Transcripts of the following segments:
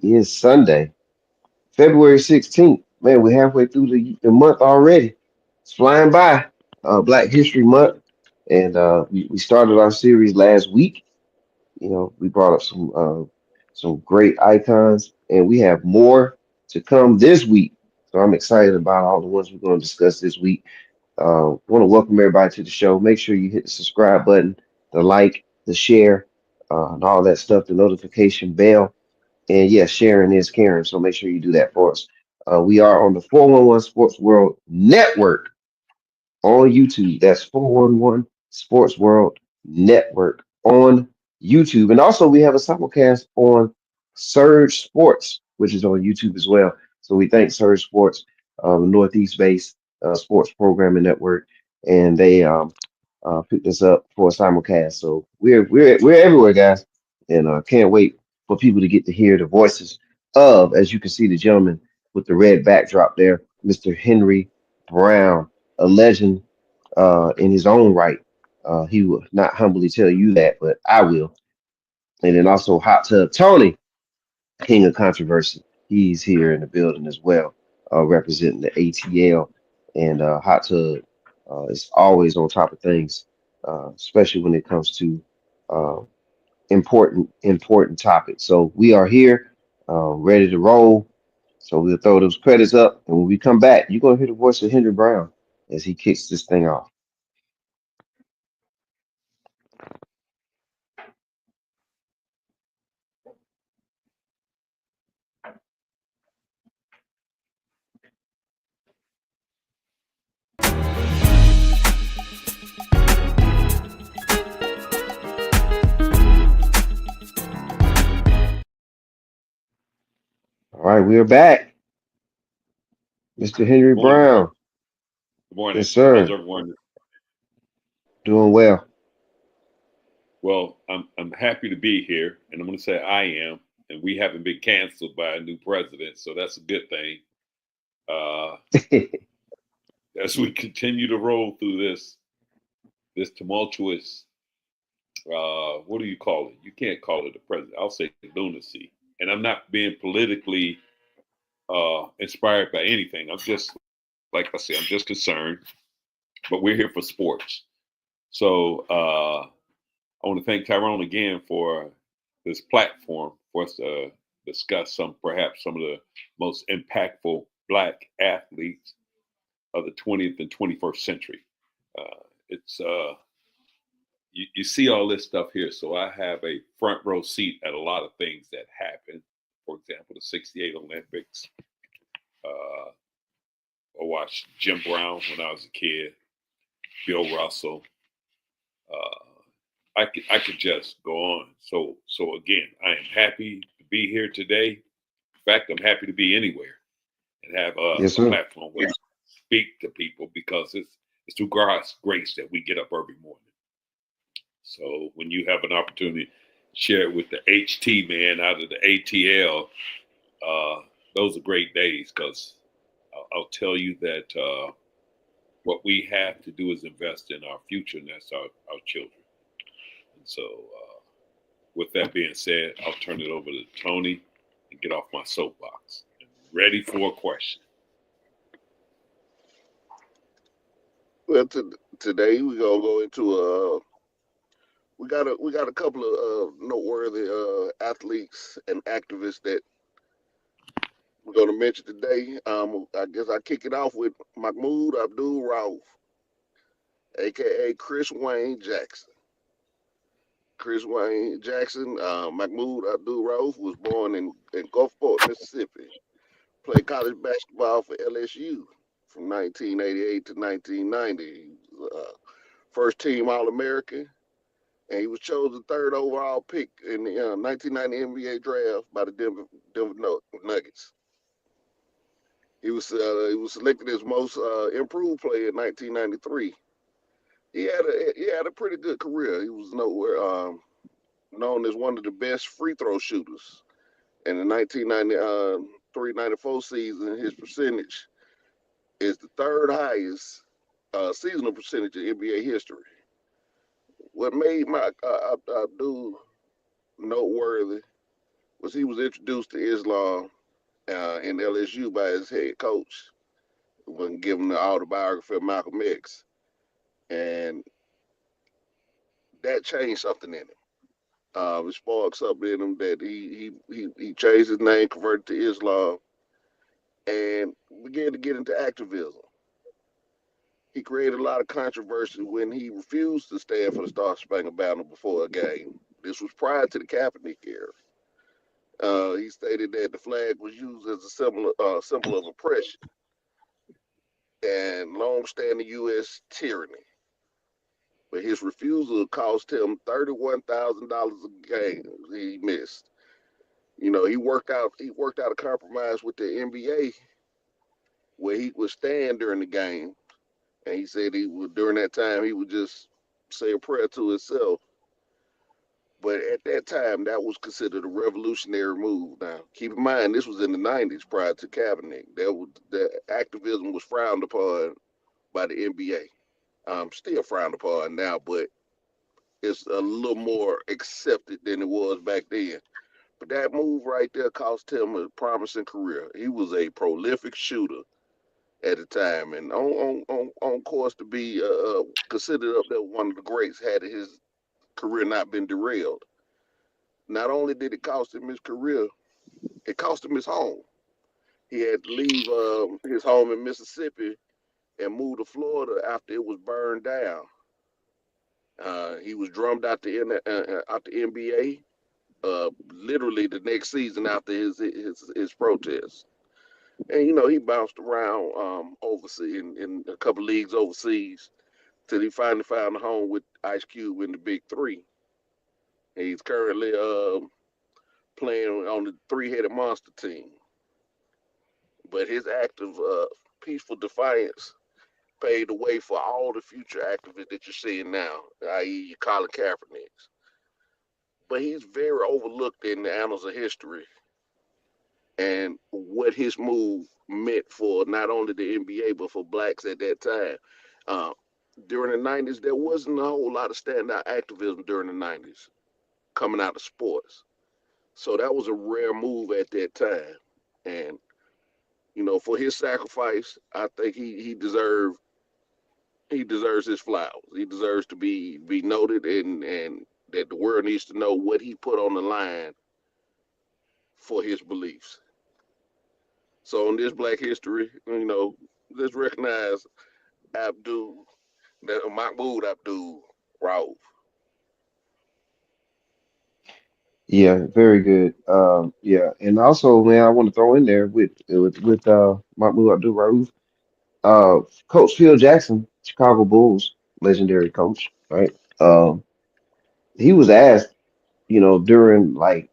is Sunday, February 16th. Man, we're halfway through the month already. It's flying by. Black History Month. And we started our series last week. We brought up some great icons, and we have more to come this week. So I'm excited about all the ones we're going to discuss this week. Want to welcome everybody to the show. Make sure you hit the subscribe button, the like, the share, and all that stuff, the notification bell. And yes, sharing is caring. So make sure you do that for us. We are on the 411 Sports World Network on YouTube. That's 411 Sports World Network on YouTube. And also, we have a simulcast on Surge Sports, which is on YouTube as well. So we thank Surge Sports, Northeast based sports programming network, and they picked us up for a simulcast. So we're everywhere, guys, and can't wait for people to get to hear the voices of, as you can see, the gentleman with the red backdrop there, Mr. Henry Brown, a legend in his own right. He will not humbly tell you that, but I will. And then also Hot Tub Tony, King of Controversy. He's here in the building as well, representing the ATL. And Hot Tub is always on top of things, especially when it comes to uh, important topics. So we are here, ready to roll. So we'll throw those credits up, and when we come back, you're gonna hear the voice of Henry Brown as he kicks this thing off. All right, we are back, Mr. Henry Morning. Brown. Good morning. Yes, How's sir. everyone? Doing well. Well, I'm happy to be here, and I'm going to say I am. And we haven't been canceled by a new president, so that's a good thing. Uh, as we continue to roll through this tumultuous, what do you call it? You can't call it a president. I'll say lunacy. And I'm not being politically inspired by anything. I'm just, like I said, I'm just concerned. But we're here for sports, so. I want to thank Tyrone again for this platform for us to discuss perhaps some of the most impactful Black athletes of the 20th and 21st century. It's you see all this stuff here, so I have a front row seat at a lot of things that happen. For example, the '68 Olympics. I watched Jim Brown when I was a kid, Bill Russell. I could just go on. So again, I am happy to be here today. In fact, I'm happy to be anywhere and have Yes, a sir. platform where I speak to people because it's through God's grace that we get up every morning. So when you have an opportunity to share it with the HT man out of the ATL, those are great days because I'll tell you that what we have to do is invest in our future, and that's our children. And so, with that being said, I'll turn it over to Tony and get off my soapbox. Ready for a question. Well, today we're gonna go into we got a couple of noteworthy athletes and activists that we're gonna mention today. I guess I kick it off with Mahmoud Abdul Rauf, aka Chris Wayne Jackson. Chris Wayne Jackson, Mahmoud Abdul Rauf was born in Gulfport, Mississippi. Played college basketball for LSU from 1988 to 1990. He was, first team All American, and he was chosen third overall pick in the 1990 NBA draft by the Denver Nuggets. He was selected as most improved player in 1993. He had a pretty good career. He was known as one of the best free throw shooters. In the 1993-94 season, his percentage is the third highest seasonal percentage in NBA history. What made Abdul noteworthy was he was introduced to Islam in LSU by his head coach when given the autobiography of Malcolm X, and that changed something in him. It sparked something in him that he changed his name, converted to Islam, and began to get into activism. He created a lot of controversy when he refused to stand for the Star Spangled Banner before a game. This was prior to the Kaepernick era. He stated that the flag was used as a symbol of oppression and long-standing U.S. tyranny. But his refusal cost him $31,000 a game he missed. You know, he worked out a compromise with the NBA where he would stand during the game, and he said he would during that time he would just say a prayer to himself. But at that time, that was considered a revolutionary move. Now, keep in mind, this was in the '90s, prior to Kaepernick. The activism was frowned upon by the NBA. Still frowned upon now, but it's a little more accepted than it was back then. But that move right there cost him a promising career. He was a prolific shooter at the time, and on course to be considered up there one of the greats had his career not been derailed. Not only did it cost him his career, it cost him his home. He had to leave his home in Mississippi and move to Florida after it was burned down. He was drummed out the NBA literally the next season after his protest. And you know he bounced around overseas in a couple leagues overseas till he finally found a home with Ice Cube in the Big Three. He's currently playing on the three-headed monster team. But his act of peaceful defiance paved the way for all the future activists that you're seeing now, i.e., Colin Kaepernick. But he's very overlooked in the annals of history and what his move meant for not only the NBA but for blacks at that time. Uh, During the '90s, there wasn't a whole lot of standout activism during the '90s coming out of sports, so that was a rare move at that time. And you know, for his sacrifice, I think he deserves his flowers. He deserves to be noted, and that the world needs to know what he put on the line for his beliefs. So on this Black History, you know, let's recognize Abdul, that Mahmoud Abdul Rauf. Yeah, very good. Yeah, and also, man, I want to throw in there with Mahmoud Abdul-Rauf, Coach Phil Jackson, Chicago Bulls, legendary coach, right? He was asked, during like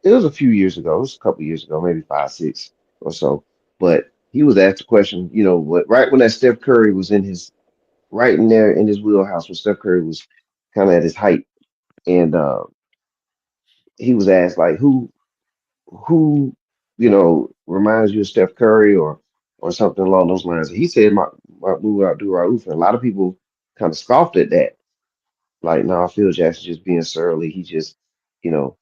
it was a few years ago, it was a couple years ago, maybe 5, 6 or so, but he was asked a question, right when that Steph Curry was right in there in his wheelhouse when Steph Curry was kind of at his height, and he was asked like who reminds you of Steph Curry or something along those lines. He said Mahmoud Abdul-Rauf, and a lot of people kind of scoffed at that. Like, no, Phil Jackson just being surly. He just, you know,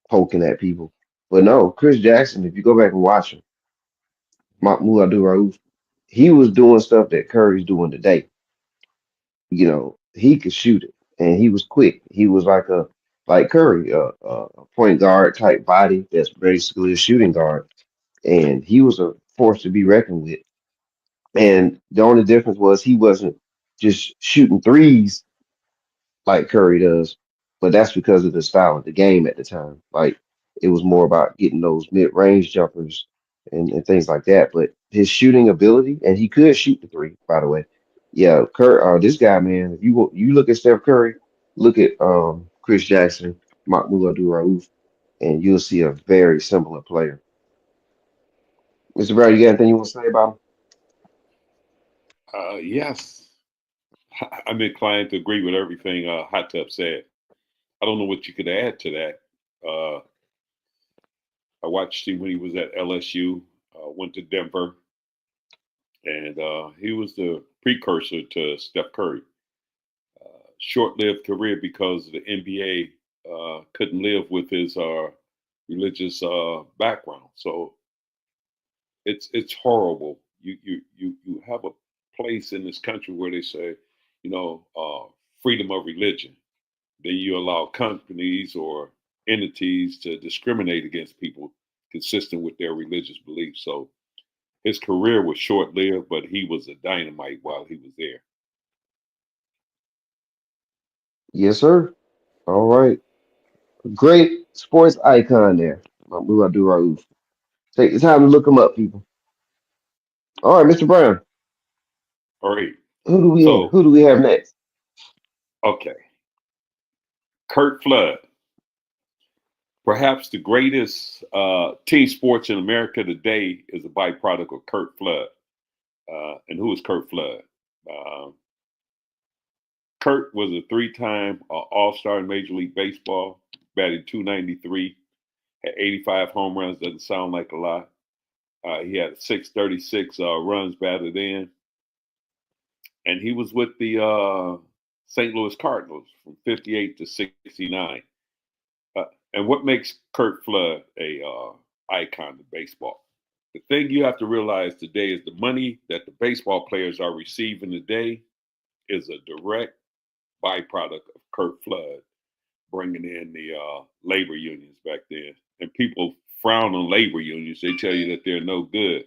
poking at people. But no, Chris Jackson, if you go back and watch him, Mahmoud Abdul-Rauf, he was doing stuff that Curry's doing today. He could shoot it, and he was quick. He was like Curry, a point guard type body that's basically a shooting guard, and he was a force to be reckoned with. And the only difference was he wasn't just shooting threes like Curry does, but that's because of the style of the game at the time. Like it was more about getting those mid-range jumpers and things like that. But his shooting ability, and he could shoot the three, by the way. Yeah, this guy, man. If you look at Steph Curry, look at Chris Jackson, Mahmoud Abdul-Rauf, and you'll see a very similar player. Mr. Brown, you got anything you want to say about him? Yes, I'm inclined to agree with everything Hot Tub said. I don't know what you could add to that. I watched him when he was at LSU, went to Denver, and he was the precursor to Steph Curry. Short-lived career because the NBA couldn't live with his religious background. So it's horrible. You have a place in this country where they say, you know, freedom of religion. Then you allow companies or entities to discriminate against people consistent with their religious beliefs. So his career was short lived, but he was a dynamite while he was there. Yes, sir. All right. Great sports icon there. Mahmoud Abdul-Rauf. Take the time to look him up, people. All right, Mr. Brown. All right. Who do we have? So, Who do we have next? okay. Kurt Flood, perhaps the greatest team sports in America today, is a byproduct of Kurt Flood. And who is Kurt Flood? Uh, Kurt was a three-time All-Star in Major League Baseball, batted 293, had 85 home runs. Doesn't sound like a lot. He had 636 runs batted in, and he was with the St. Louis Cardinals from 58 to 69. Uh, and what makes Kurt Flood a icon of baseball? The thing you have to realize today is the money that the baseball players are receiving today is a direct byproduct of Kurt Flood bringing in the labor unions back then. And people frown on labor unions. They tell you that they're no good.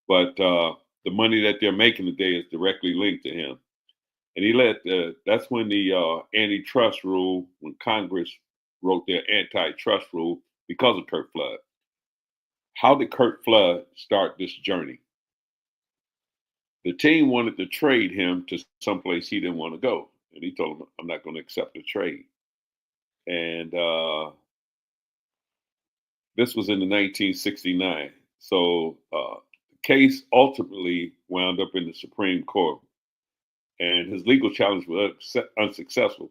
But the money that they're making today is directly linked to him. And that's when the antitrust rule, when Congress wrote their antitrust rule because of Kurt Flood. How did Kurt Flood start this journey? The team wanted to trade him to someplace he didn't want to go. And he told them, I'm not going to accept the trade. And this was in the 1969. So the case ultimately wound up in the Supreme Court. And his legal challenge was unsuccessful.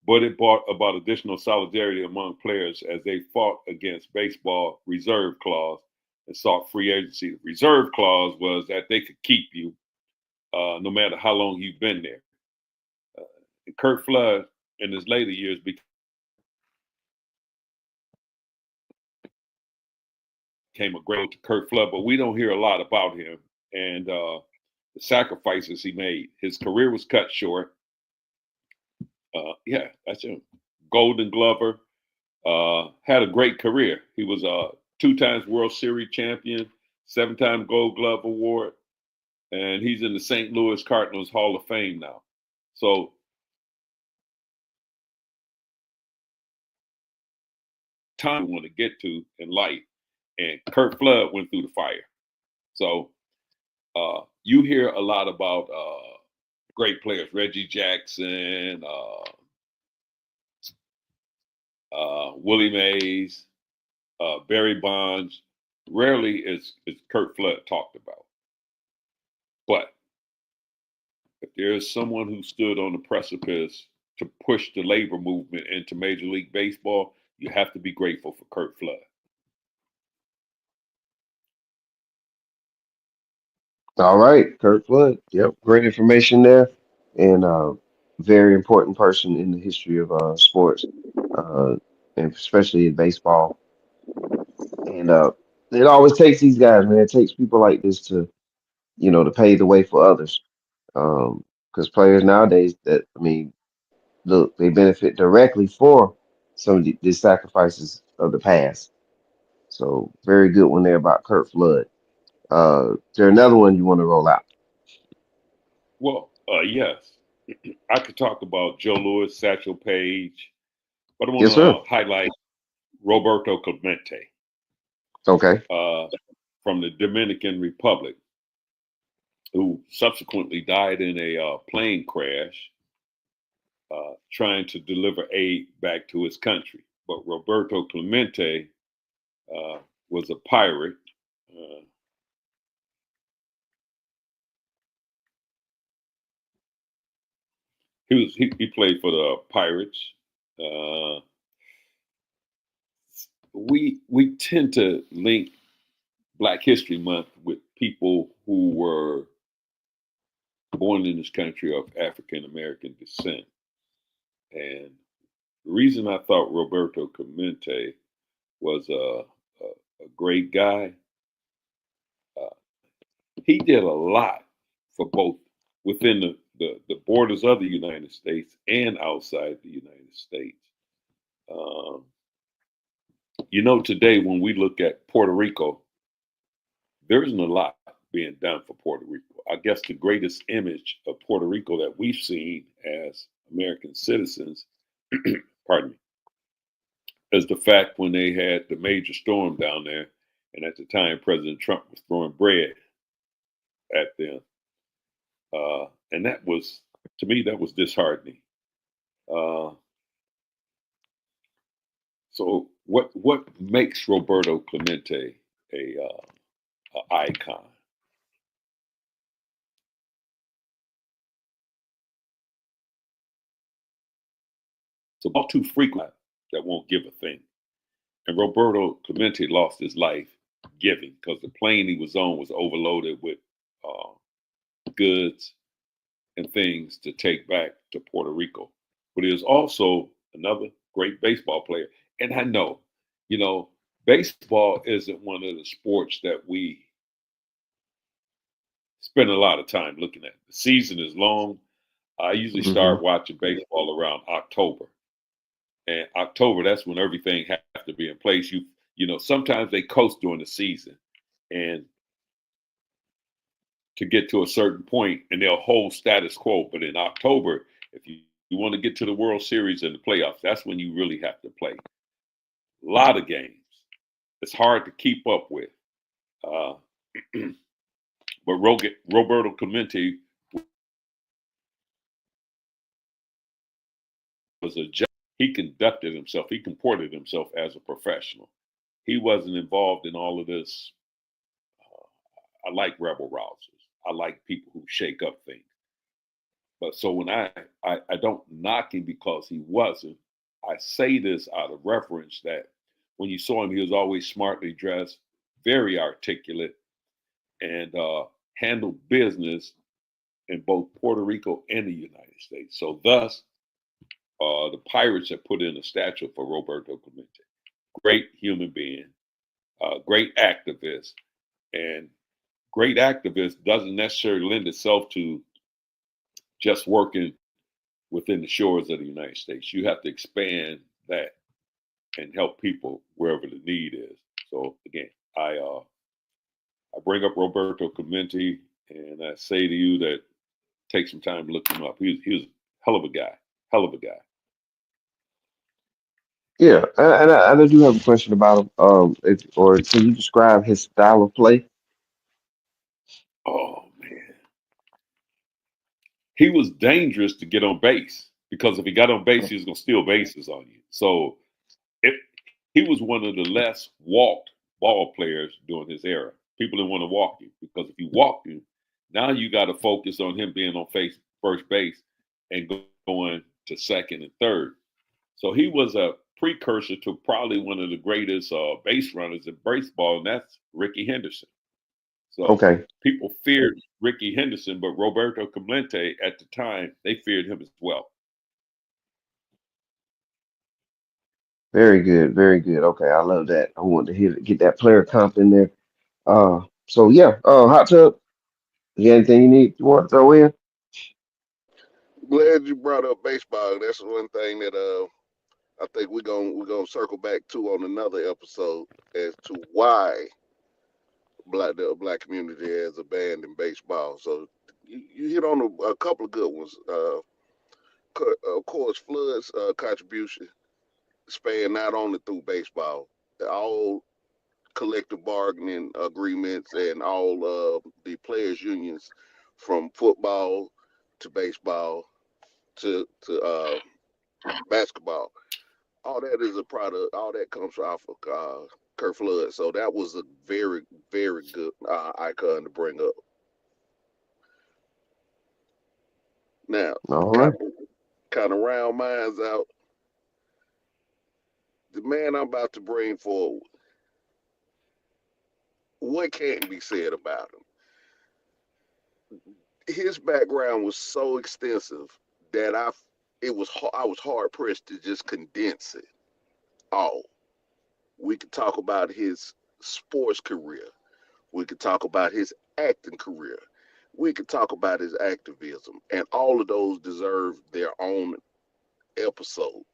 But it brought about additional solidarity among players as they fought against baseball reserve clause and sought free agency. The reserve clause was that they could keep you no matter how long you've been there. And Kurt Flood, in his later years, became a great to Kurt Flood, but we don't hear a lot about him and the sacrifices he made. His career was cut short. Yeah, that's him. Golden Glover. Had a great career. He was a 2 times World Series champion, 7-time Gold Glove Award, and he's in the St. Louis Cardinals Hall of Fame now. So time we want to get to in life, and Kurt Flood went through the fire. So you hear a lot about great players, Reggie Jackson, Willie Mays, Barry Bonds. Rarely is Kurt Flood talked about. But if there is someone who stood on the precipice to push the labor movement into Major League Baseball, you have to be grateful for Kurt Flood. All right, Kurt Flood. Yep, great information there, and very important person in the history of sports, uh, and especially in baseball. And it always takes these guys, man. It takes people like this to, to pave the way for others. Because players nowadays, that I mean, look, they benefit directly for some of the sacrifices of the past. So very good one there about Kurt Flood. Is there another one you want to roll out? Well, yes, I could talk about Joe Louis, Satchel Paige, but I want Yes, sir. to highlight Roberto Clemente Okay. uh, from the Dominican Republic, who subsequently died in a plane crash trying to deliver aid back to his country. But Roberto Clemente uh, was a pirate. Uh, he played for the Pirates. Uh, we tend to link Black History Month with people who were born in this country of African American descent, and the reason I thought Roberto Clemente was a great guy. Uh, he did a lot for both within the borders of the United States and outside the United States. Um, Today when we look at Puerto Rico, there isn't a lot being done for Puerto Rico. I guess the greatest image of Puerto Rico that we've seen as American citizens, pardon me, is the fact when they had the major storm down there, and at the time President Trump was throwing bread at them, and that was, to me, that was disheartening. Uh, so, what makes Roberto Clemente a icon? It's about too frequent that won't give a thing. And Roberto Clemente lost his life giving because the plane he was on was overloaded with uh, goods and things to take back to Puerto Rico. But he was also another great baseball player. And I know, you know, baseball isn't one of the sports that we spend a lot of time looking at. The season is long. I usually Hmm. start watching baseball around October. And October, that's when everything has to be in place. Sometimes they coast during the season and to get to a certain point and they'll hold status quo. But in October, if you want to get to the World Series and the playoffs, that's when you really have to play. A lot of games. It's hard to keep up with. Uh, but Roberto Clemente was a judge. He conducted himself, he comported himself as a professional. He wasn't involved in all of this. I like rebel rousers. I like people who shake up things. But so when I don't knock him because he wasn't, I say this out of reference that when you saw him, he was always smartly dressed, very articulate, and handled business in both Puerto Rico and the United States. So thus, the Pirates have put in a statue for Roberto Clemente. Great human being, great activist, and great activist doesn't necessarily lend itself to just working within the shores of the United States. You have to expand that and help people wherever the need is. So again, I bring up Roberto Clemente and I say to you that take some time to look him up. He was a hell of a guy, hell of a guy. Yeah, and I do have a question about him. Or can you describe his style of play? Oh man, he was dangerous to get on base because if he got on base, he was gonna steal bases on you. So it, he was one of the less walked ball players during his era. People didn't want to walk him because if you walked him, now you got to focus on him being on first base and going to second and third. So he was a precursor to probably one of the greatest base runners in baseball, and that's Ricky Henderson. So Okay, people feared Ricky Henderson, but Roberto Clemente at the time, they feared him as well. very good, very good. Okay, I love that. I want to get that player comp in there. So yeah, hot tub. You got anything you want to throw in? Glad you brought up baseball. That's one thing that I think we're gonna circle back to on another episode as to why the black community has abandoned baseball. So you hit on a couple of good ones. Of course, Flood's contribution span not only through baseball, all collective bargaining agreements and all the players unions from football to baseball to basketball. All that is a product. All that comes off of Kurt Flood. So that was a very, very good icon to bring up. Now, All kind right. of kind of round minds out. The man I'm about to bring forward. What can't be said about him? His background was so extensive that I was hard pressed to just condense it all. We could talk about his sports career. We could talk about his acting career. We could talk about his activism. And all of those deserve their own episodes.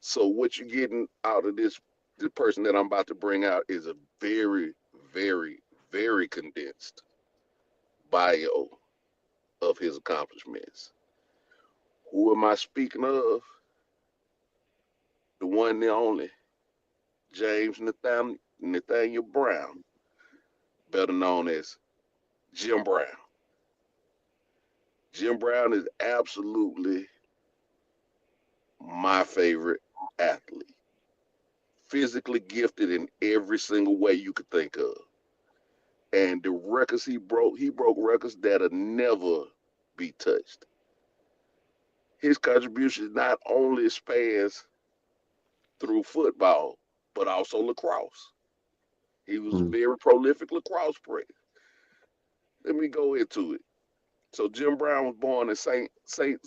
So what you're getting out of this, the person that I'm about to bring out is a very, very, very condensed bio of his accomplishments. Who am I speaking of? The one, the only, James Nathaniel Brown, better known as Jim Brown. Jim Brown is absolutely my favorite athlete. Physically gifted in every single way you could think of. And the records he broke records that'll never be touched. His contribution not only spans through football, but also lacrosse. He was a Mm. very prolific lacrosse player. Let me go into it. So Jim Brown was born in Saint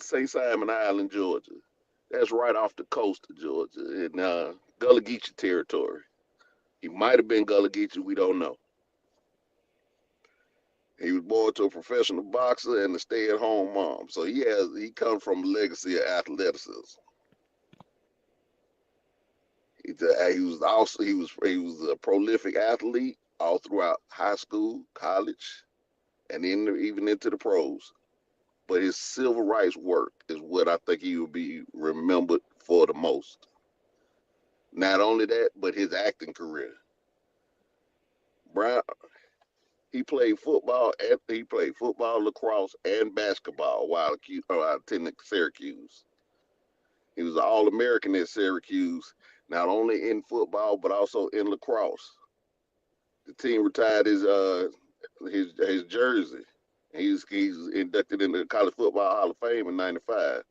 Simon Island, Georgia. That's right off the coast of Georgia in Gullah Geechee territory. He might have been Gullah Geechee, we don't know. He was born to a professional boxer and a stay-at-home mom. So he comes from a legacy of athleticism. He was a prolific athlete all throughout high school, college, and even into the pros. But his civil rights work is what I think he will be remembered for the most. Not only that, but his acting career. Brown he played football, lacrosse, and basketball while attending Syracuse. He was an All-American at Syracuse, not only in football but also in lacrosse. The team retired his jersey. He's inducted into the College Football Hall of Fame in '95,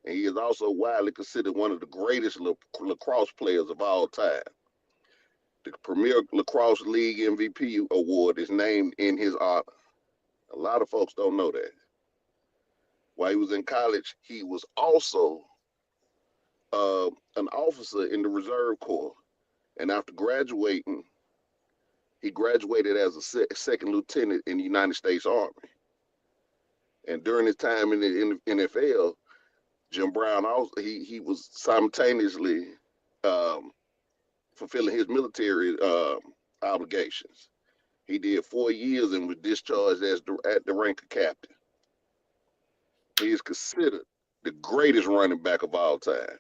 and he is also widely considered one of the greatest lacrosse players of all time. The Premier Lacrosse League MVP award is named in his honor. A lot of folks don't know that. While he was in college, he was also an officer in the Reserve Corps. And after graduating, he graduated as a second lieutenant in the United States Army. And during his time in the NFL, Jim Brown also he was simultaneously um, fulfilling his military obligations. He did 4 years and was discharged at the rank of captain. He is considered the greatest running back of all time,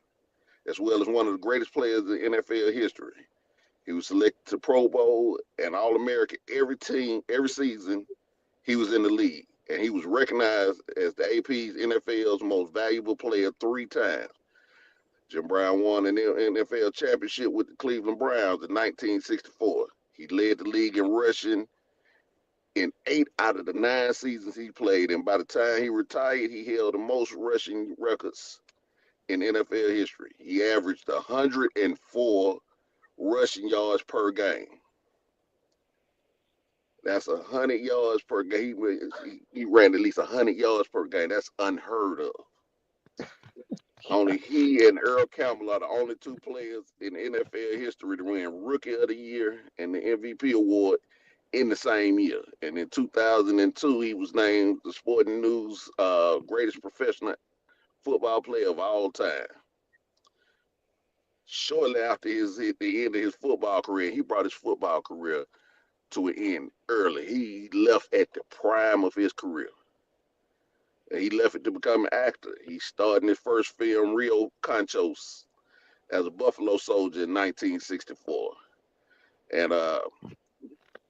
as well as one of the greatest players in NFL history. He was selected to Pro Bowl and All American every season he was in the league. And he was recognized as the AP's NFL's most valuable player 3 times. Jim Brown won an NFL championship with the Cleveland Browns in 1964. He led the league in rushing in 8 out of the 9 seasons he played. And by the time he retired, he held the most rushing records in NFL history. He averaged 104 rushing yards per game. That's 100 yards per game. He ran at least 100 yards per game. That's unheard of. Only he and Earl Campbell are the only 2 players in NFL history to win Rookie of the Year and the MVP award in the same year. And in 2002, he was named the Sporting News greatest professional football player of all time. Shortly after the end of his football career, he brought his football career to an end early. He left at the prime of his career. And he left it to become an actor. He starred in his first film, Rio Conchos, as a Buffalo soldier in 1964. And a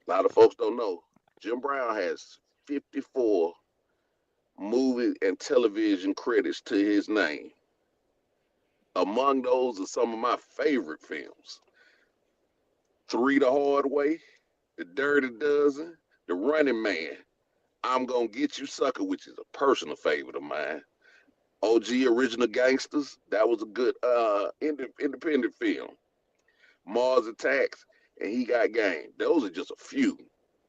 lot of folks don't know, Jim Brown has 54 movie and television credits to his name. Among those are some of my favorite films. Three the Hard Way, The Dirty Dozen, The Running Man, I'm Gonna Get You Sucker, which is a personal favorite of mine. OG Original Gangsters, that was a good independent film. Mars Attacks, and He Got Game. Those are just a few.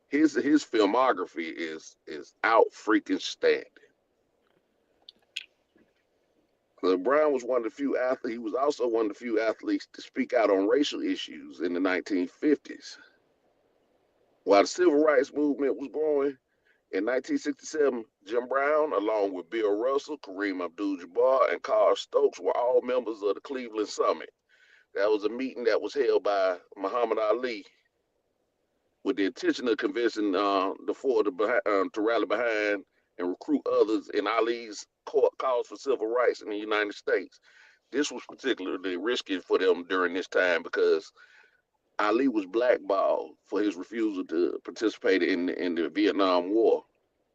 His filmography is out freaking standing. Brown was one of the few athletes. He was also one of the few athletes to speak out on racial issues in the 1950s. While the civil rights movement was growing, in 1967, Jim Brown, along with Bill Russell, Kareem Abdul-Jabbar, and Carl Stokes, were all members of the Cleveland Summit. That was a meeting that was held by Muhammad Ali with the intention of convincing the four to rally behind and recruit others in Ali's cause for civil rights in the United States. This was particularly risky for them during this time because Ali was blackballed for his refusal to participate in the Vietnam War.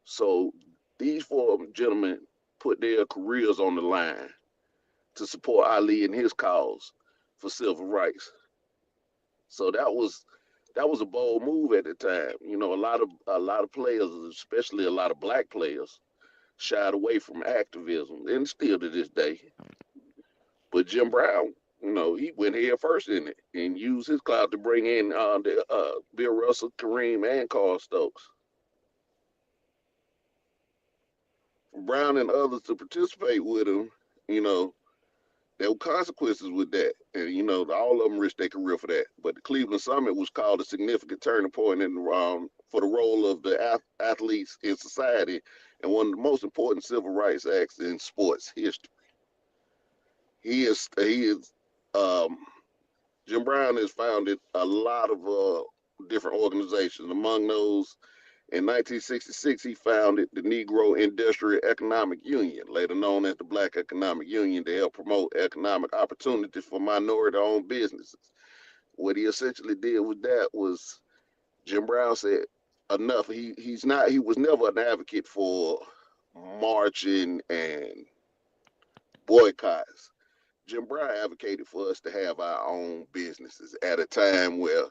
So these four gentlemen put their careers on the line to support Ali and his cause for civil rights. So that was a bold move at the time. You know, a lot of players, especially a lot of black players, shied away from activism, and still to this day. But Jim Brown, he went head first in it and used his clout to bring in Bill Russell, Kareem, and Carl Stokes. For Brown and others to participate with him, you know, there were consequences with that. And, all of them risked their career for that. But the Cleveland Summit was called a significant turning point for the role of the athletes in society and one of the most important civil rights acts in sports history. He is um, Jim Brown has founded a lot of different organizations. Among those, in 1966, he founded the Negro Industrial Economic Union, later known as the Black Economic Union, to help promote economic opportunities for minority-owned businesses. What he essentially did with that was Jim Brown said, enough. He was never an advocate for marching and boycotts. Jim Brown advocated for us to have our own businesses at a time where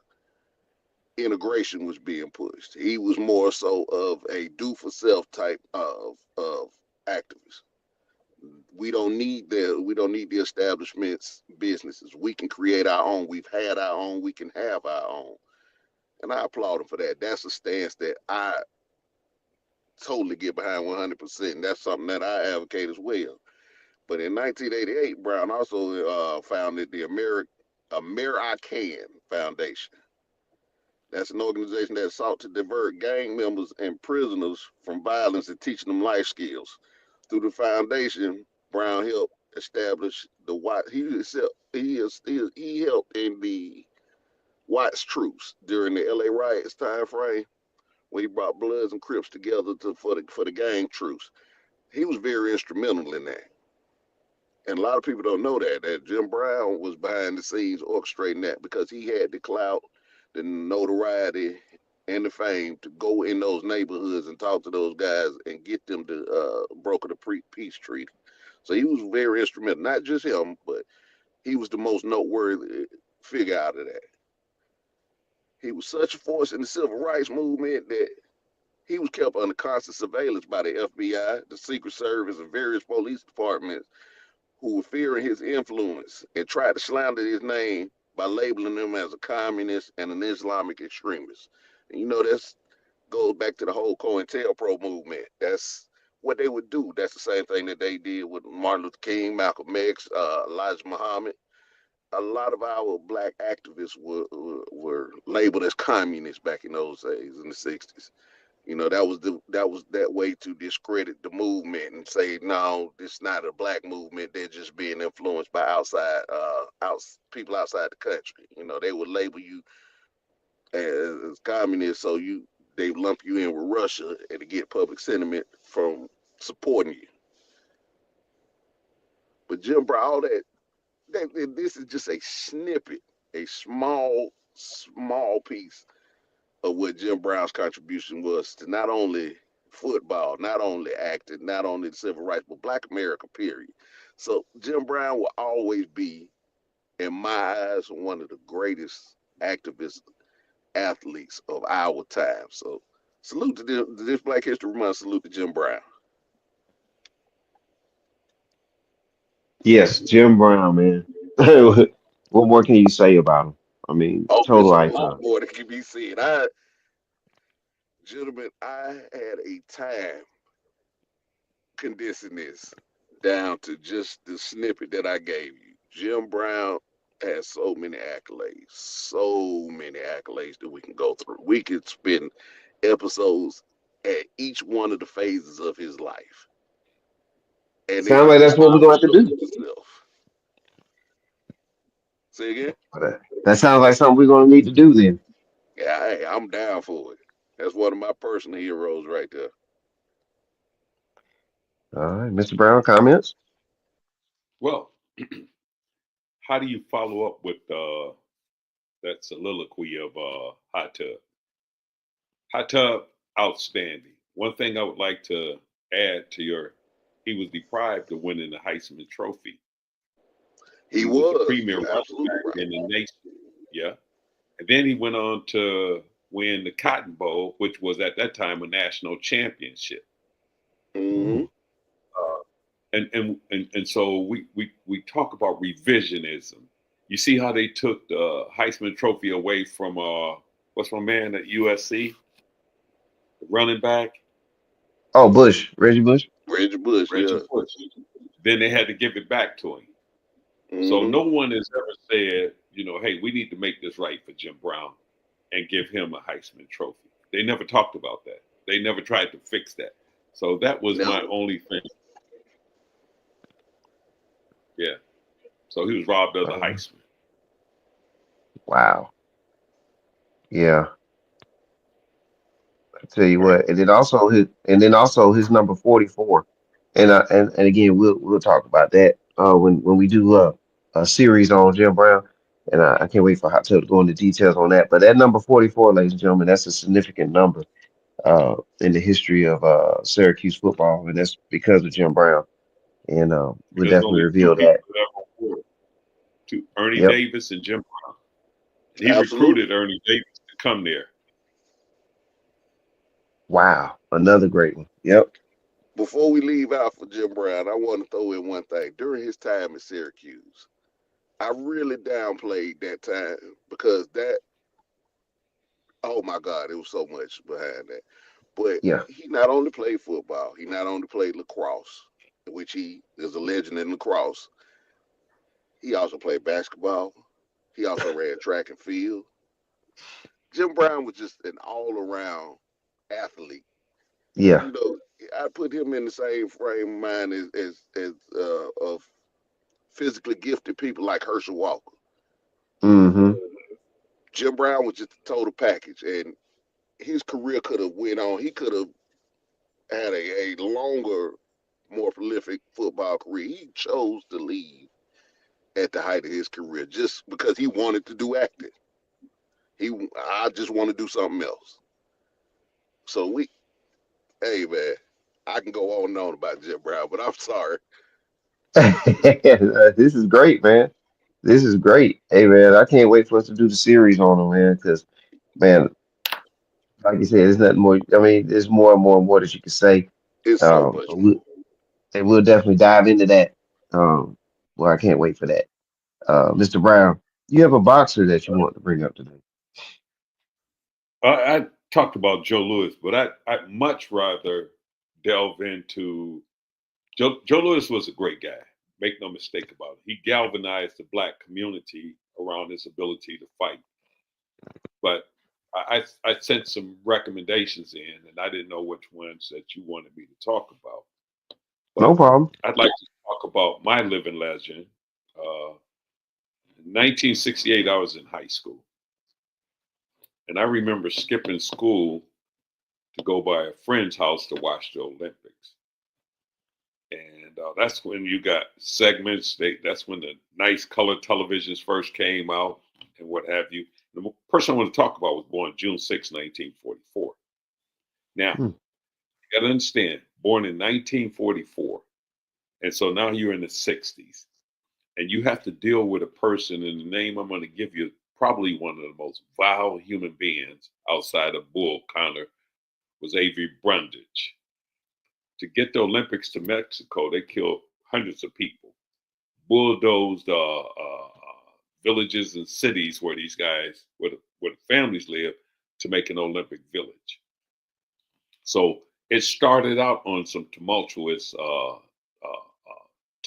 integration was being pushed. He was more so of a do for self type of activist. We don't need the establishment's businesses. We can create our own. We've had our own. We can have our own. And I applaud him for that. That's a stance that I totally get behind 100%. And that's something that I advocate as well. But in 1988, Brown also founded the American Foundation. That's an organization that sought to divert gang members and prisoners from violence and teaching them life skills. Through the foundation, Brown helped establish the White. He helped in the Watts truce during the L.A. riots time frame, when he brought Bloods and Crips together for the gang truce. He was very instrumental in that. And a lot of people don't know that Jim Brown was behind the scenes orchestrating that because he had the clout, the notoriety, and the fame to go in those neighborhoods and talk to those guys and get them to broker the peace treaty. So he was very instrumental. Not just him, but he was the most noteworthy figure out of that. He was such a force in the civil rights movement that he was kept under constant surveillance by the FBI, the Secret Service, and various police departments who were fearing his influence and tried to slander his name by labeling him as a communist and an Islamic extremist. And that goes back to the whole COINTELPRO movement. That's what they would do. That's the same thing that they did with Martin Luther King, Malcolm X, Elijah Muhammad. A lot of our black activists were labeled as communists back in those days in the 60s. That was that way to discredit the movement and say, no, this is not a black movement. They're just being influenced by people outside the country. They would label you as communists, so they lump you in with Russia and to get public sentiment from supporting you. But Jim Brown, this is just a snippet, a small piece of what Jim Brown's contribution was to not only football, not only acting, not only the civil rights, but Black America, period. So Jim Brown will always be, in my eyes, one of the greatest activist athletes of our time. So salute to this Black History Month. Salute to Jim Brown. Yes, Jim Brown, man. What more can you say about him? I mean, Oh, total it's a lot icon. more that can be said. Gentlemen, I had a time condensing this. down to just the snippet that I gave you. Jim Brown has so many accolades that we can go through. We could spend episodes at each one of the phases of his life, and it Sounds like will that's what we're gonna have to show do. itself. Say again? That sounds like something we're gonna need to do then. Yeah, hey, I'm down for it. That's one of my personal heroes right there. All right, Mr. Brown, comments? Well, how do you follow up with that soliloquy of Hot Tub? Hot Tub, outstanding. One thing I would like to add to he was deprived of winning the Heisman Trophy. He He was the was. premier You're running absolutely back right. in the nation. Yeah. And then he went on to win the Cotton Bowl, which was at that time a national championship. Hmm. Uh, and so we talk about revisionism. You see how they took the Heisman Trophy away from what's my man at USC, the running back, Oh, Bush, Reggie Bush. Reggie Bush, Reggie yeah. Bush. Then they had to give it back to him. So Hmm. no one has ever said, hey, we need to make this right for Jim Brown and give him a Heisman Trophy. They never talked about that. They never tried to fix that. So that was my Never. only thing. Yeah. So he was robbed of the Uh, Heisman. wow. Yeah. I tell you All right. what, and then also his number 44, and again we'll talk about that when we do a series on Jim Brown, and I can't wait for Hot Tub to go into details on that. But that number 44, ladies and gentlemen, that's a significant number in the history of Syracuse football, and that's because of Jim Brown, and we'll Because definitely only two reveal that. people ever wore it. Ernie Yep. Davis and Jim Brown. And he Absolutely. recruited Ernie Davis to come there. Wow, another great one. Yep. Before we leave out for Jim Brown, I want to throw in one thing. During his time at Syracuse, I really downplayed that time because oh my God, it was so much behind that. But Yeah. he not only played football, he not only played lacrosse, which he is a legend in lacrosse. He also played basketball. He also ran track and field. Jim Brown was just an all around athlete. Yeah. You know, I put him in the same frame of mind as of physically gifted people like Herschel Walker. Mm-hmm. Jim Brown was just a total package, and his career could have went on. He could have had a longer, more prolific football career. He chose to leave at the height of his career just because he wanted to do acting. I just want to do something else. So hey man, I can go on and on about Jim Brown, but I'm sorry. This is great, man. This is great. Hey, man, I can't wait for us to do the series on him, man. Because, man, like you said, there's nothing more. I mean, there's more and more and more that you can say. It's so much But more. we'll definitely dive into that. Well, I can't wait for that. Mr. Brown, you have a boxer that you want to bring up today. I talked about Joe Louis, but I'd much rather delve into Joe Louis was a great guy. Make no mistake about it. He galvanized the black community around his ability to fight. But I sent some recommendations in, and I didn't know which ones that you wanted me to talk about. No But problem. I'd like to talk about my living legend. In 1968, I was in high school, and I remember skipping school to go by a friend's house to watch the Olympics. And that's when you got segments. That's when the nice color televisions first came out and what have you. The person I want to talk about was born June 6, 1944. Now, Hmm. you got to understand, born in 1944. And so now you're in the 60s. And you have to deal with a person, and the name I'm going to give you, probably one of the most vile human beings outside of Bull Connor, was Avery Brundage. To get the Olympics to Mexico, they killed hundreds of people, bulldozed villages and cities where these guys, where the families live, to make an Olympic village. So it started out on some tumultuous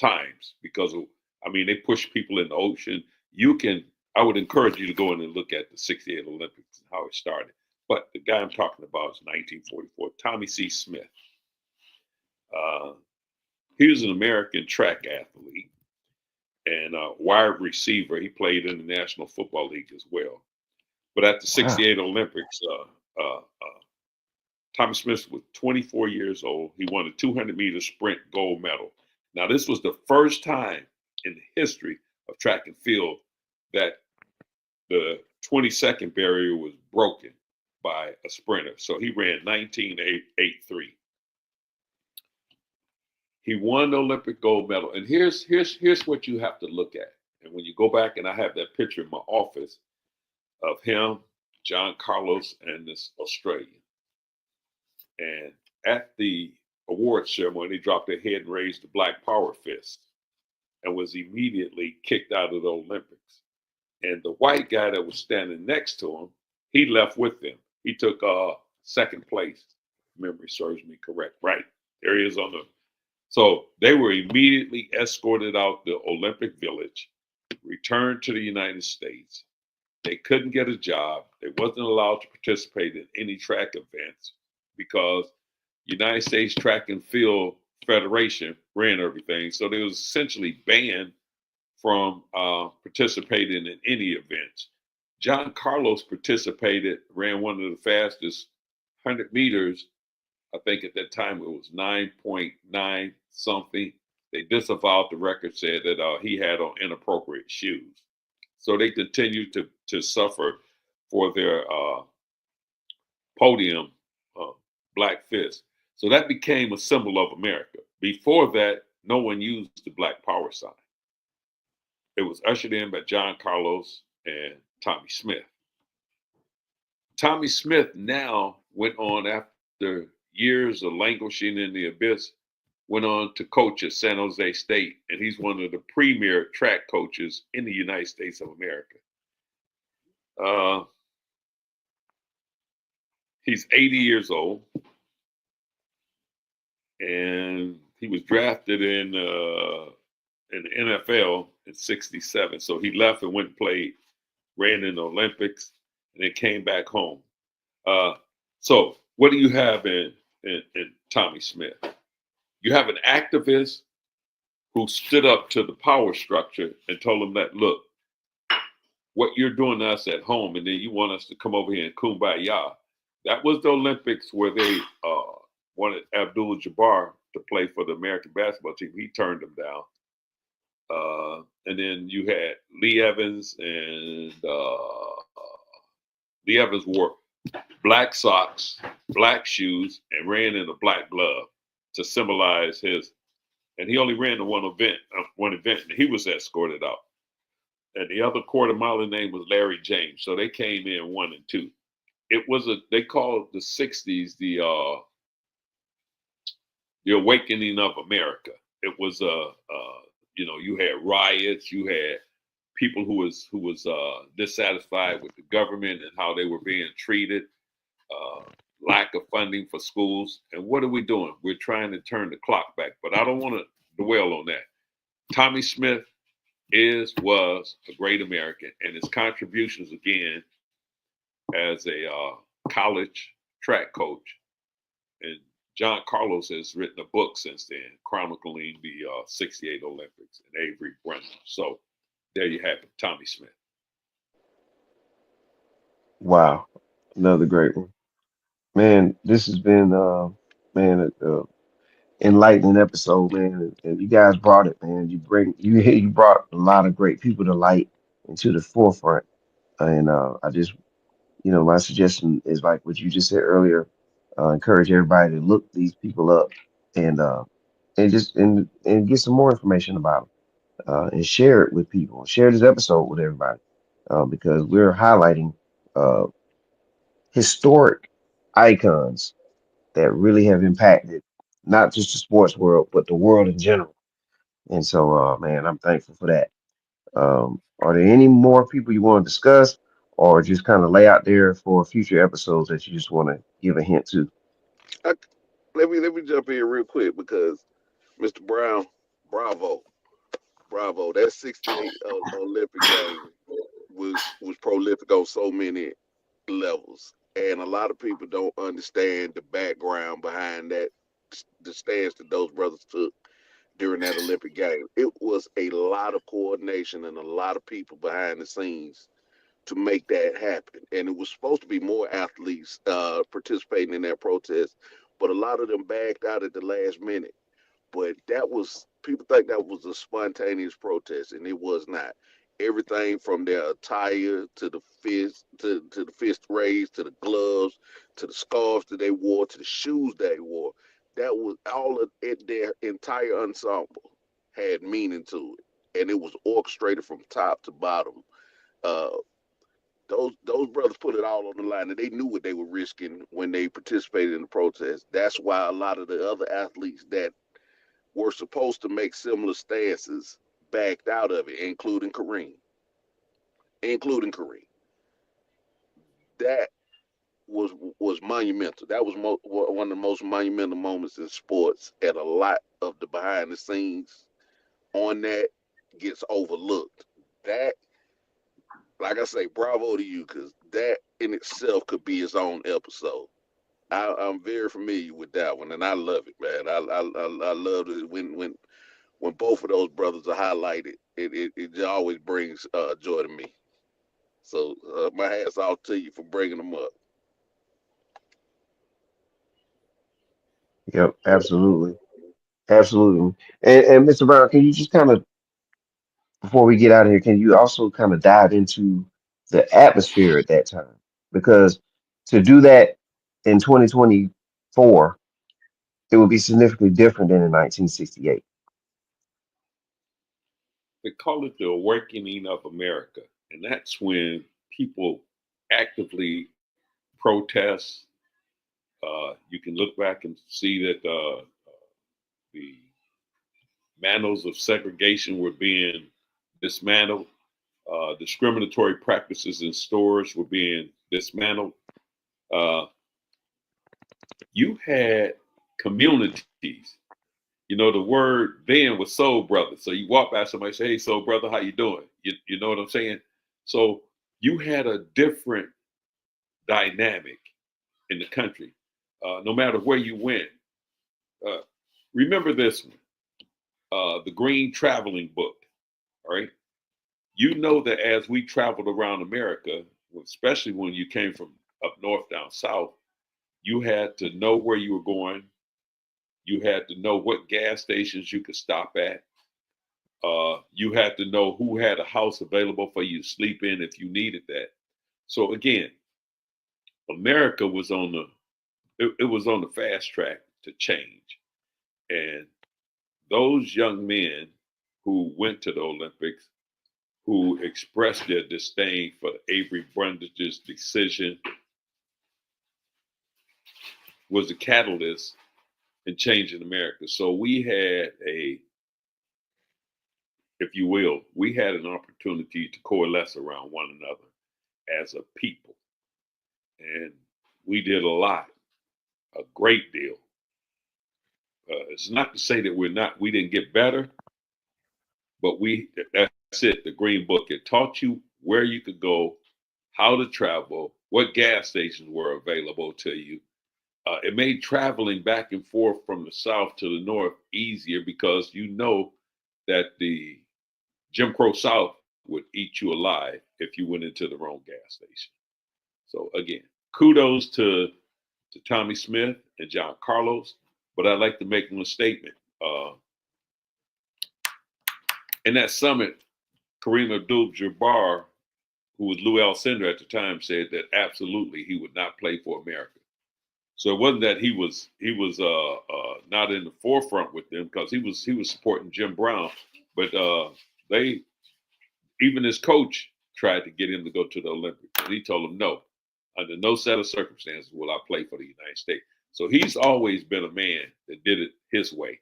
times because of, I mean, they push people in the ocean. You can, I would encourage you to go in and look at the 68 Olympics and how it started. But the guy I'm talking about is 1944, Tommy C. Smith. Uh, he was an American track athlete and a wide receiver. He played in the National Football League as well. But at the Wow. 68 Olympics, Tommy Smith was 24 years old. He won a 200-meter sprint gold medal. Now, this was the first time in the history of track and field that the 20-second barrier was broken by a sprinter. So he ran 19.83. He won the Olympic gold medal. And here's what you have to look at. And when you go back, and I have that picture in my office of him, John Carlos, and this Australian. And at the award ceremony, they dropped their head and raised the Black Power fist and was immediately kicked out of the Olympics. And the white guy that was standing next to him, he left with them. He took second place, if memory serves me correct. Right. There he is on the. So they were immediately escorted out the Olympic Village, returned to the United States. They couldn't get a job. They wasn't allowed to participate in any track events because United States Track and Field Federation ran everything. So they was essentially banned from participating in any events. John Carlos participated, ran one of the fastest 100 meters. I think at that time it was 9.9 something. They disavowed the record, said that he had on inappropriate shoes. So they continued to suffer for their podium black fist. So that became a symbol of America. Before that, no one used the Black Power sign. It was ushered in by John Carlos and Tommy Smith. Tommy Smith now went on after years of languishing in the abyss, went on to coach at San Jose State, and he's one of the premier track coaches in the United States of America. He's 80 years old, and he was drafted in the NFL in '67. So he left and went and played, ran in the Olympics, and then came back home. So what do you have in Tommy Smith? You have an activist who stood up to the power structure and told them that, look, what you're doing to us at home, and then you want us to come over here and kumbaya. That was the Olympics where they wanted Abdul Jabbar to play for the American basketball team. He turned them down. And then you had Lee Evans, and Lee Evans wore black socks, black shoes, and ran in a black glove to symbolize his. And he only ran to one event, and he was escorted out. And the other quarter miler name was Larry James. So they came in 1 and 2. It was they called the '60s the awakening of America. It was you had riots, you had people who was dissatisfied with the government and how they were being treated, lack of funding for schools. And what are we doing? We're trying to turn the clock back. But I don't want to dwell on that. Tommy Smith was a great American, and his contributions again as a college track coach. And John Carlos has written a book since then, chronicling the '68 Olympics, and Avery Brennan. So there you have it, Tommy Smith. Wow. Another great one. Man, this has been man, enlightening episode, man. And you guys brought it, man. You brought a lot of great people to light and to the forefront. And I just, my suggestion is like what you just said earlier. Encourage everybody to look these people up and and get some more information about them, and share it with people. Share this episode with everybody, because we're highlighting uh, historic icons that really have impacted not just the sports world, but the world in general. And so, man, I'm thankful for that. Are there any more people you want to discuss, or just kind of lay out there for future episodes that you just want to give a hint to? I, let me jump in real quick because Mr. Brown, bravo. Bravo. That 68 Olympic game was prolific on so many levels, and a lot of people don't understand the background behind that, the stance that those brothers took during that Olympic game. It was a lot of coordination and a lot of people behind the scenes to make that happen. And it was supposed to be more athletes participating in that protest, but a lot of them backed out at the last minute. But that was, people think that was a spontaneous protest, and it was not. Everything from their attire to the to the fist raised, to the gloves, to the scarves that they wore, to the shoes they wore, that was all of it. Their entire ensemble had meaning to it, and it was orchestrated from top to bottom. Uh, those brothers put it all on the line, and they knew what they were risking when they participated in the protest. That's why a lot of the other athletes that were supposed to make similar stances backed out of it, including Kareem. Including Kareem. That was monumental. That was one of the most monumental moments in sports, and a lot of the behind the scenes on that gets overlooked. That, like I say, bravo to you, because that in itself could be its own episode. I'm very familiar with that one, and I love it, man. I love it when both of those brothers are highlighted. It always brings joy to me. So my hats off to you for bringing them up. Yep, absolutely. Absolutely. And Mr. Brown, can you just kind of, before we get out of here, can you also kind of dive into the atmosphere at that time? Because to do that in 2024, it would be significantly different than in 1968. They call it the awakening of America. And that's when people actively protest. You can look back and see that the mantles of segregation were being dismantled. Discriminatory practices in stores were being dismantled. Uh, you had communities. You know, the word then was soul brother. So you walk by somebody, say, "Hey, soul brother, how you doing?" You know what I'm saying? So you had a different dynamic in the country, no matter where you went. Uh, Remember this one, the Green Traveling Book. All right, you know that as we traveled around America, especially when you came from up north down south, you had to know where you were going. You had to know what gas stations you could stop at. You had to know who had a house available for you to sleep in if you needed that. So again, America was on the it was on the fast track to change. And those young men who went to the Olympics, who expressed their disdain for Avery Brundage's decision, was a catalyst in changing America. So we had if you will, we had an opportunity to coalesce around one another as a people. And we did a lot, a great deal. It's not to say that we didn't get better, but that's it. The Green Book, it taught you where you could go, how to travel, what gas stations were available to you. It made traveling back and forth from the south to the north easier because you know that the Jim Crow South would eat you alive if you went into the wrong gas station. So again, kudos to Tommy Smith and John Carlos, but I'd like to make them a statement. In that summit, Kareem Abdul-Jabbar, who was Lou Alcindor at the time, said that absolutely he would not play for America. So it wasn't that he was not in the forefront with them because he was supporting Jim Brown, but they even his coach tried to get him to go to the Olympics, and he told him no, under no set of circumstances will I play for the United States. So he's always been a man that did it his way.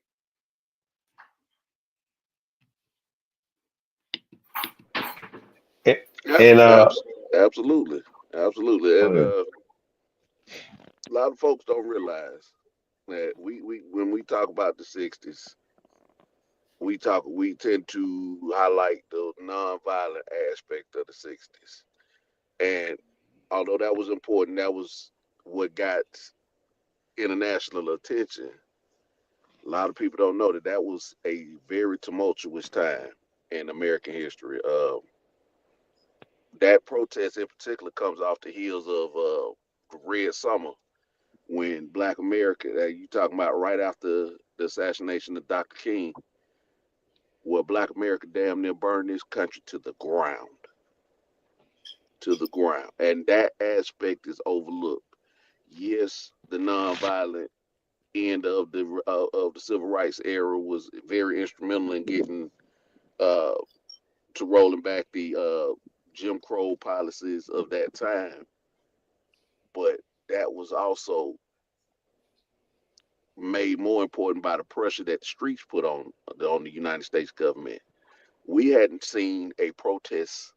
A- And Absolutely, absolutely, and okay. a lot of folks don't realize that we when we talk about the '60s, we tend to highlight the nonviolent aspect of the '60s, and although that was important, that was what got international attention. A lot of people don't know that that was a very tumultuous time in American history. That protest in particular comes off the heels of Red Summer, when Black America, you talking about right after the assassination of Dr. King, where Black America damn near burned this country to the ground, and that aspect is overlooked. Yes, the nonviolent end of the civil rights era was very instrumental in getting uh, to rolling back the Jim Crow policies of that time, but that was also made more important by the pressure that the streets put on the United States government. We hadn't seen a protest,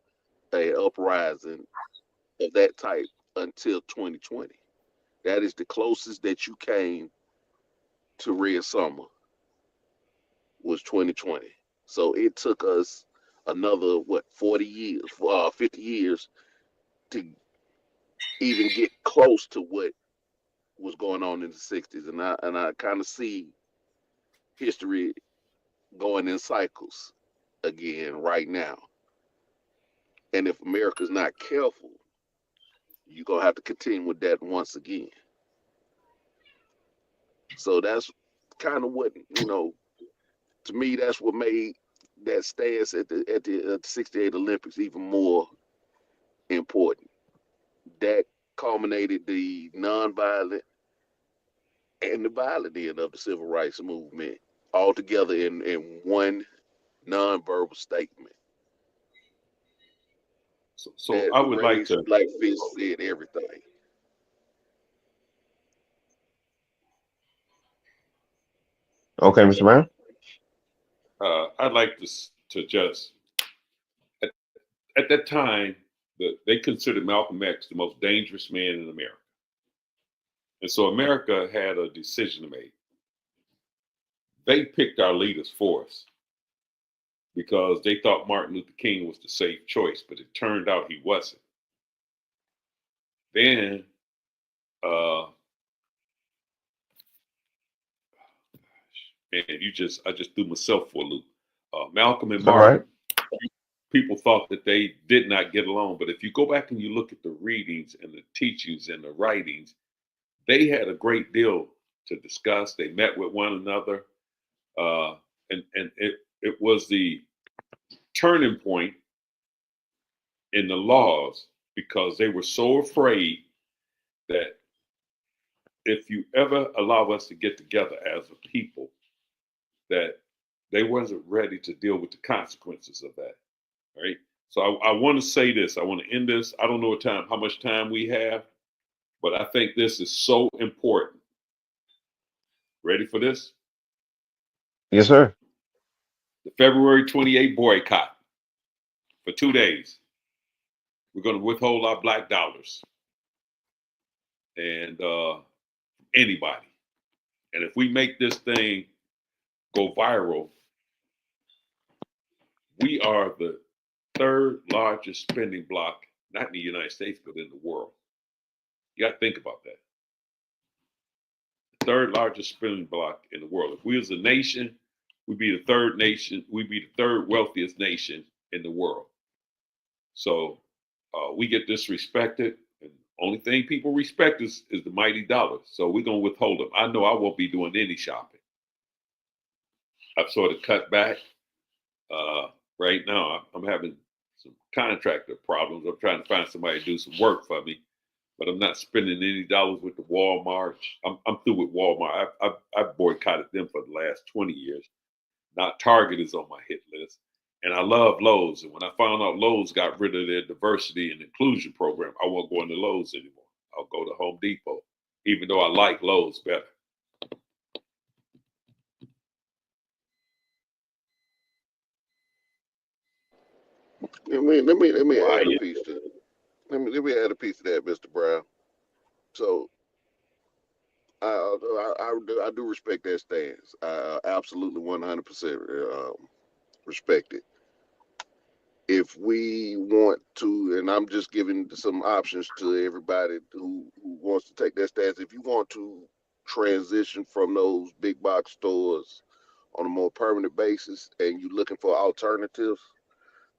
a uprising of that type until 2020. That is the closest that you came to Red Summer, was 2020. So it took us another 40 years, 50 years to even get close to what was going on in the '60s, and I kind of see history going in cycles again right now. And if America's not careful, you're gonna have to continue with that once again. So that's kind of what, to me, that's what made that stance at the '68 Olympics even more important. That culminated the nonviolent and the violent end of the civil rights movement all together in one nonverbal statement So that I would like raised to like Fitz said everything. Okay, Mr. Brown. I'd like to just at, at that time they considered Malcolm X the most dangerous man in America, and so America had a decision to make. They picked our leaders for us because they thought Martin Luther King was the safe choice, but it turned out he wasn't. Then, uh, man, I just threw myself for a loop. Malcolm and It's all right. Martin, people thought that they did not get along, but if you go back and you look at the readings and the teachings and the writings, they had a great deal to discuss. They met with one another, uh, and it was the turning point in the laws because they were so afraid that if you ever allow us to get together as a people, that they wasn't ready to deal with the consequences of that. Right. So I want to say this. I want to end this. I don't know how much time we have, but I think this is so important. Ready for this? Yes, sir. The February 28th boycott for 2 days. We're going to withhold our black dollars and anybody. And if we make this thing go viral, we are the third largest spending block, not in the United States, but in the world. You got to think about that. The third largest spending block in the world. If we as a nation, we'd be the third nation, we'd be the third wealthiest nation in the world. So we get disrespected. And only thing people respect is the mighty dollar. So we're going to withhold them. I know I won't be doing any shopping. I've sort of cut back. Right now, I'm having some contractor problems. I'm trying to find somebody to do some work for me, but I'm not spending any dollars with the Walmart. I'm through with Walmart. I've boycotted them for the last 20 years. Now Target is on my hit list. And I love Lowe's. And when I found out Lowe's got rid of their diversity and inclusion program, I won't go into Lowe's anymore. I'll go to Home Depot, even though I like Lowe's better. Let me add a Quiet. piece let me add a piece to that, Mr. Brown. So I do respect that stance. I absolutely 100% respect it. If we want to, and I'm just giving some options to everybody who wants to take that stance. If you want to transition from those big box stores on a more permanent basis, and you're looking for alternatives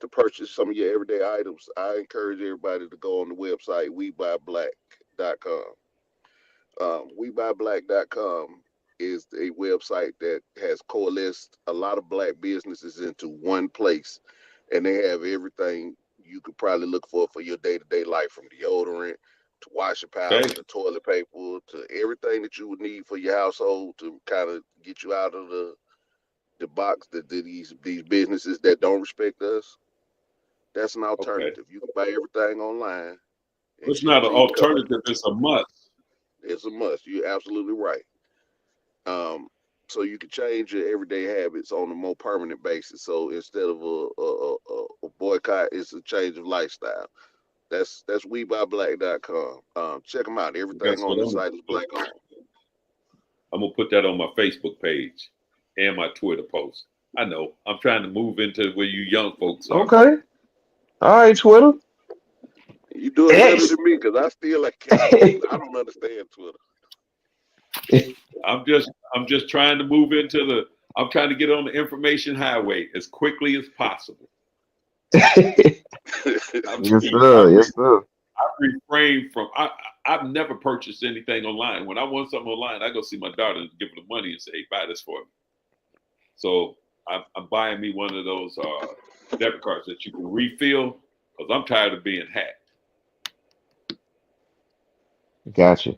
to purchase some of your everyday items, I encourage everybody to go on the website WeBuyBlack.com. WeBuyBlack.com is a website that has coalesced a lot of black businesses into one place, and they have everything you could probably look for your day-to-day life, from deodorant to washing powder Okay. to toilet paper to everything that you would need for your household to kind of get you out of the box that these businesses that don't respect us. That's an Okay. alternative. You can buy everything online and It's not an guarantee to come. alternative. It's a must. It's a must. You're absolutely right. Um, so you can change your everyday habits on a more permanent basis. So instead of a boycott, it's a change of lifestyle. That's WeBuyBlack.com. Check them out. Everything Guess on what? the site is black owned. I'm gonna put that on my Facebook page and my Twitter post. I know. I'm trying to move into where you young folks are. Okay. All right, Twitter. You doing better X. than me because I don't understand Twitter. I'm just trying to move into the. I'm trying to get on the information highway as quickly as possible. I'm, Yes, I, sir. Yes, sir. I refrain from. I've never purchased anything online. When I want something online, I go see my daughter and give her the money and say, "Hey, buy this for me." So I'm buying me one of those debit cards that you can refill because I'm tired of being hacked. Gotcha.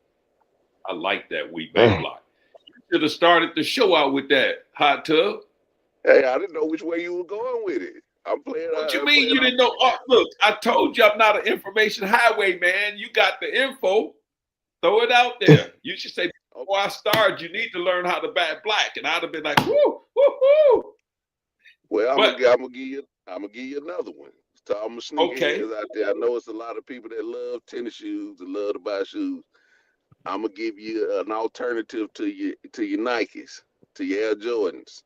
I like that We Buy Man. Block. You should have started the show out with that hot tub. Hey, I didn't know which way you were going with it. I'm playing. What you I'm mean playing. you didn't know? Oh, look, I told you I'm not an information highway man. You got the info. Throw it out there. You should say, before I start, you need to learn how to buy black. And I'd have been like, whoo, whoo, whoo. Well, But I'm gonna give you another one. To all my okay, sneakerheads out there, I know it's a lot of people that love tennis shoes and love to buy shoes. I'm gonna give you an alternative to your Nikes, to your Air Jordans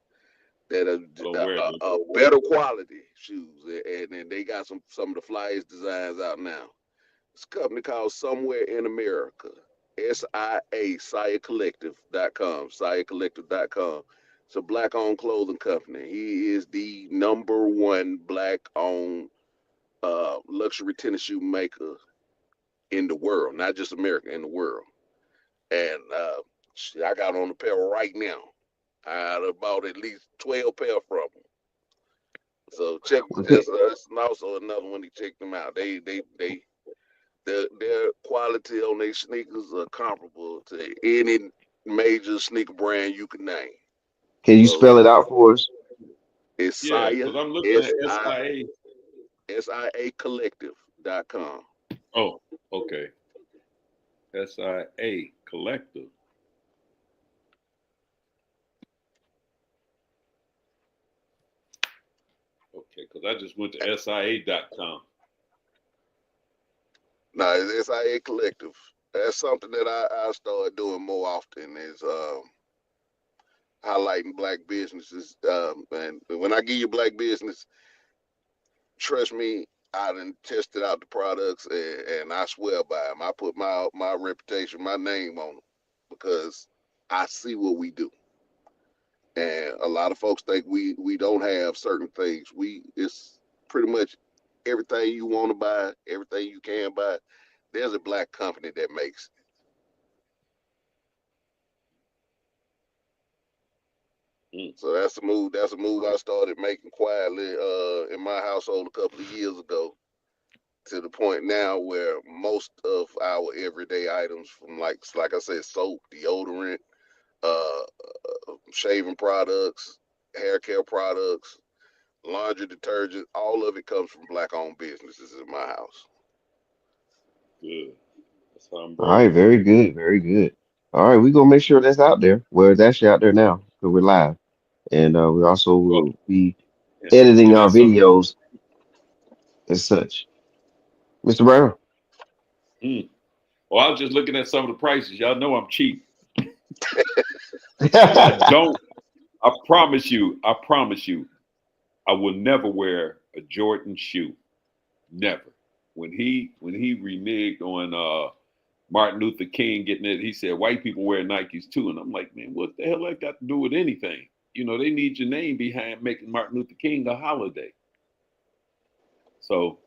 that I don't are wear them. better quality shoes, and they got some of the flyest designs out now. It's a company called Somewhere in America. SIA, SiaCollective.com, SiaCollective.com. It's a black owned clothing company. He is the number one black owned luxury tennis shoe maker in the world, not just America, in the world. And I got on a pair right now. I bought at least 12 pair from them. So check. That's also another one to check them out. Their quality on their sneakers are comparable to any major sneaker brand you can name. Can you So spell it out for us? it's Yeah, Sia, because I'm looking S at I SIA. SIA Collective.com. Oh, okay. SIA Collective. Okay, because I just went to SIA.com. Now it's SIA Collective. That's something that I started doing more often is highlighting black businesses. And when I give you black business, trust me, I done tested out the products and I swear by them. I put my reputation, my name on them because I see what we do. And a lot of folks think we don't have certain things. It's pretty much everything you want to buy, everything you can buy. There's a black company that makes it. Mm. So that's a move. That's a move I started making quietly in my household a couple of years ago. To the point now where most of our everyday items, from like I said, soap, deodorant, uh, shaving products, hair care products, laundry detergent, all of it comes from black owned businesses in my house. Good. That's how I'm All right, rolling. very good, very good. All right, we're gonna make sure that's out there. Well, it's actually out there now because we're live, and we also Well, will be and, editing and our that's something. videos as such. Mr. Brown. Mm. Well, I was just looking at some of the prices. Y'all know I'm cheap. I don't. I promise you. I promise you. I will never wear a Jordan shoe. Never. When he reneged on Martin Luther King getting it, he said white people wear Nikes too, and I'm like, man, what the hell that got to do with anything? You know, they need your name behind making Martin Luther King a holiday. So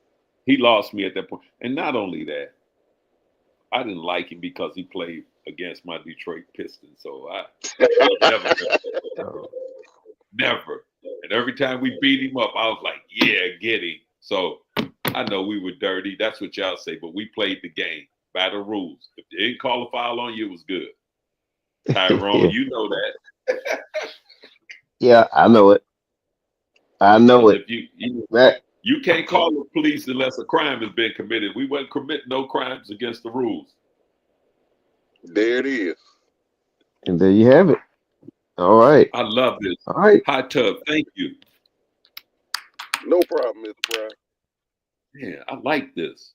he lost me at that point. And not only that, I didn't like him because he played against my Detroit Pistons. So I never, never. And every time we beat him up, I was like, yeah, get him. So I know we were dirty. That's what y'all say, but we played the game by the rules. If they didn't call a foul on you, it was good. Tyrone, Yeah, you know that. yeah, I know it. I know Because it. if you That you can't call the police unless a crime has been committed. We wouldn't commit no crimes against the rules. There it is. and there you have it. All right. I love this. All right. Hot tub, thank you. No problem, Mr. Brown. Yeah, I like this.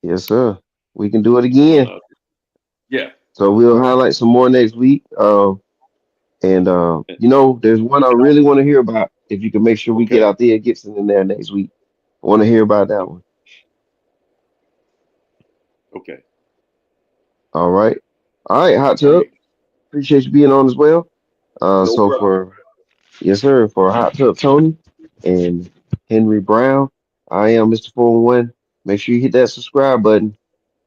Yes, sir. We can do it I again. love it. Yeah. So we'll highlight some more next week. And there's one I really want to hear about. If you can make sure we get Okay. out there, Gibson in there next week. I want to hear about that one. Okay. All right. All right, Hot Tub. Great. Appreciate you being on as well. No So problem. for yes, sir, for Hot Tub Tony and Henry Brown, I am Mr. 411. Make sure you hit that subscribe button.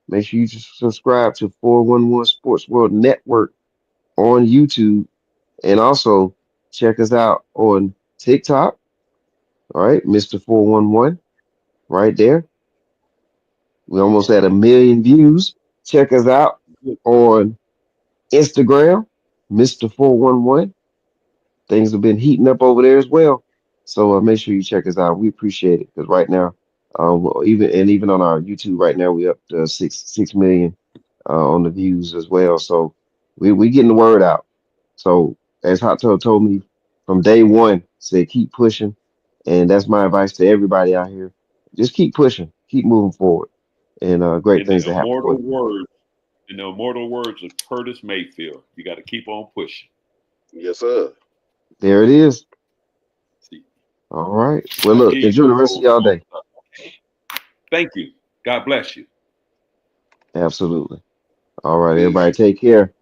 Make sure you subscribe to 411 Sports World Network on YouTube. And also check us out on TikTok. All right, Mr. 411, right there. We almost All had a right. million views. Check us out on Instagram, Mr. 411. Things have been heating up over there as well. So make sure you check us out. We appreciate it because right now, even on our YouTube right now, we up to six million on the views as well. So we getting the word out. So as Hot Tub told me from day one, said keep pushing, and that's my advice to everybody out here. Just keep pushing, keep moving forward, and great In the things to happen for immortal you. words, in the immortal words of Curtis Mayfield, you got to keep on pushing. Yes, sir. There it is. See, All right. Well, I look, give you enjoy some the rest of gold. y'all day. Thank you. God bless you. Absolutely. All right, everybody, Peace. take care.